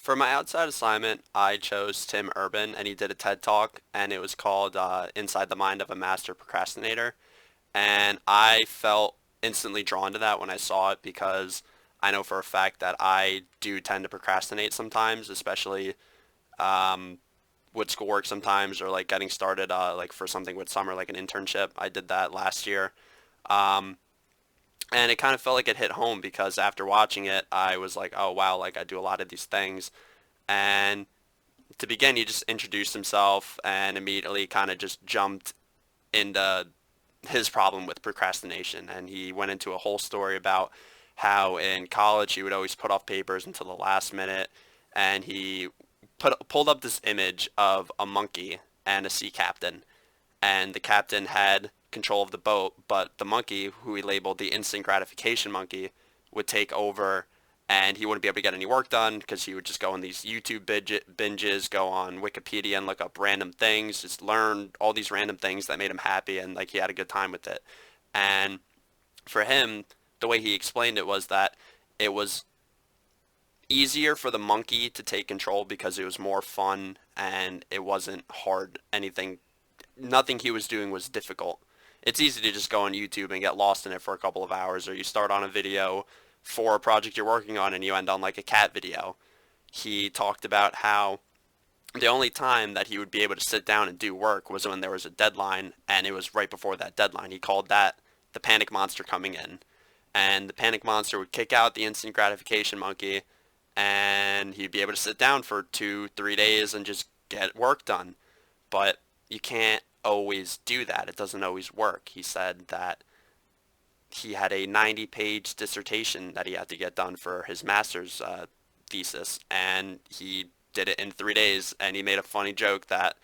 For my outside assignment, I chose Tim Urban, and he did a TED Talk, and it was called Inside the Mind of a Master Procrastinator. And I felt instantly drawn to that when I saw it because I know for a fact that I do tend to procrastinate sometimes, especially um, with schoolwork sometimes or like getting started like for something with summer, like an internship. I did that last year. Um, and it kind of felt like it hit home because after watching it, I was like, oh wow, like I do a lot of these things. And to begin, he just introduced himself and immediately kind of just jumped into his problem with procrastination. And he went into a whole story about how in college he would always put off papers until the last minute. And he pulled up this image of a monkey and a sea captain. And the captain had control of the boat, but the monkey, who he labeled the instant gratification monkey, would take over and he wouldn't be able to get any work done because he would just go on these YouTube binges, go on Wikipedia and look up random things, just learn all these random things that made him happy and like he had a good time with it. And for him, the way he explained it was that it was easier for the monkey to take control because it was more fun and it wasn't hard. Nothing he was doing was difficult. It's easy to just go on YouTube and get lost in it for a couple of hours, or you start on a video for a project you're working on and you end on like a cat video. He talked about how the only time that he would be able to sit down and do work was when there was a deadline, and it was right before that deadline. He called that the panic monster coming in. And the panic monster would kick out the instant gratification monkey, and he'd be able to sit down for 2, 3 days and just get work done. But you can't always do that. It doesn't always work. He said that he had a 90-page dissertation that he had to get done for his master's thesis, and he did it in 3 days. And he made a funny joke that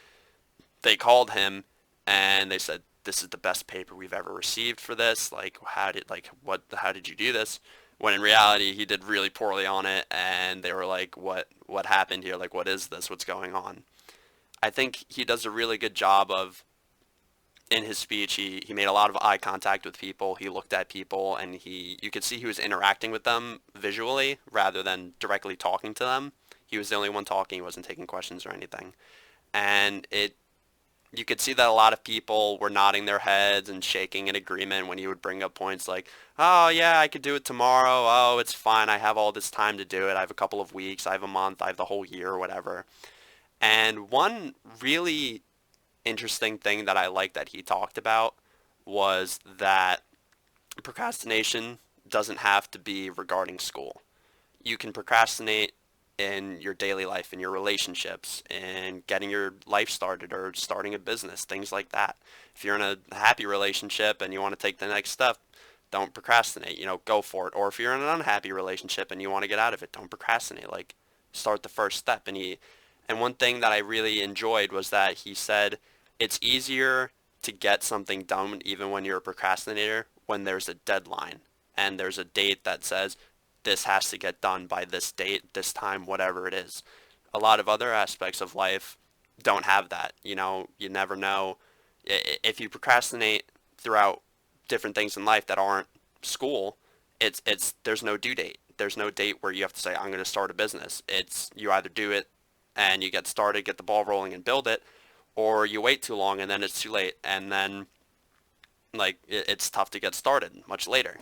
they called him and they said, "This is the best paper we've ever received for this. Like, how did you do this?" When in reality, he did really poorly on it, and they were like, what happened here? Like, what is this? What's going on?" I think he does a really good job of in his speech. He made a lot of eye contact with people. He looked at people and you could see he was interacting with them visually rather than directly talking to them. He was the only one talking. He wasn't taking questions or anything. And it you could see that a lot of people were nodding their heads and shaking in agreement when he would bring up points like, "Oh yeah, I could do it tomorrow. Oh, it's fine. I have all this time to do it. I have a couple of weeks. I have a month. I have the whole year or whatever." And one really interesting thing that I like that he talked about was that procrastination doesn't have to be regarding school. You can procrastinate in your daily life, in your relationships, in getting your life started or starting a business, things like that. If you're in a happy relationship and you want to take the next step, don't procrastinate, go for it. Or if you're in an unhappy relationship and you want to get out of it, don't procrastinate. Like, start the first step. And one thing that I really enjoyed was that he said it's easier to get something done even when you're a procrastinator when there's a deadline and there's a date that says this has to get done by this date, this time, whatever it is. A lot of other aspects of life don't have that. You never know. If you procrastinate throughout different things in life that aren't school, it's there's no due date. There's no date where you have to say I'm going to start a business. It's you either do it and you get started, get the ball rolling and build it, or you wait too long and then it's too late and then like it's tough to get started much later.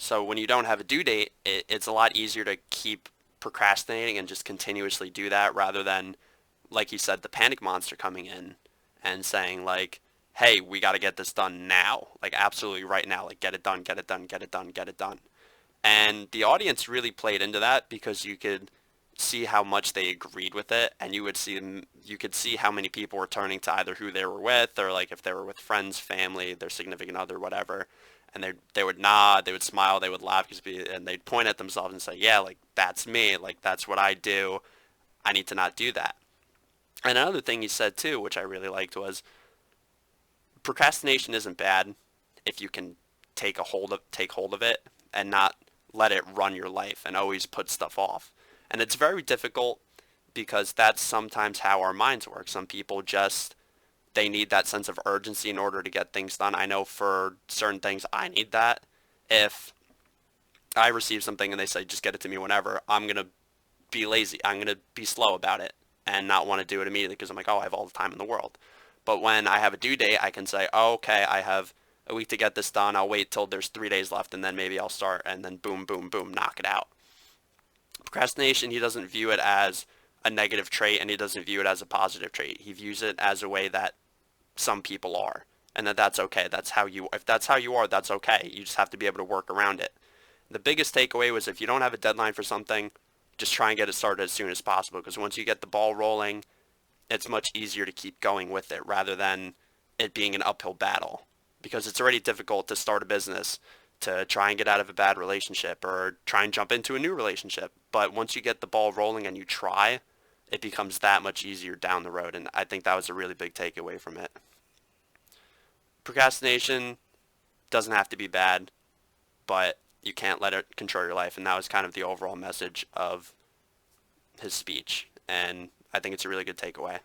So when you don't have a due date, it's a lot easier to keep procrastinating and just continuously do that rather than, like you said, the panic monster coming in and saying like, "Hey, we got to get this done now, like absolutely right now, like get it done, get it done, get it done, get it done." And the audience really played into that because you could see how much they agreed with it, and you could see how many people were turning to either who they were with or like if they were with friends, family, their significant other, whatever, and they would nod, they would smile, they would laugh and they'd point at themselves and say, "Yeah, like that's me, like that's what I do. I need to not do that." And another thing he said too, which I really liked, was procrastination isn't bad if you can take hold of it and not let it run your life and always put stuff off. And it's very difficult because that's sometimes how our minds work. Some people just they need that sense of urgency in order to get things done. I know for certain things I need that. If I receive something and they say just get it to me whenever, I'm gonna be lazy. I'm going to be slow about it and not want to do it immediately because I'm like, oh, I have all the time in the world. But when I have a due date, I can say, oh, okay, I have a week to get this done. I'll wait till there's 3 days left and then maybe I'll start and then boom, boom, boom, knock it out. Procrastination, he doesn't view it as a negative trait and he doesn't view it as a positive trait. He views it as a way that some people are and that's okay. That's how you, if that's how you are, that's okay. You just have to be able to work around it. The biggest takeaway was if you don't have a deadline for something, just try and get it started as soon as possible because once you get the ball rolling, it's much easier to keep going with it rather than it being an uphill battle because it's already difficult to start a business, to try and get out of a bad relationship or try and jump into a new relationship. But once you get the ball rolling and you try, it becomes that much easier down the road. And I think that was a really big takeaway from it. Procrastination doesn't have to be bad, but you can't let it control your life. And that was kind of the overall message of his speech. And I think it's a really good takeaway.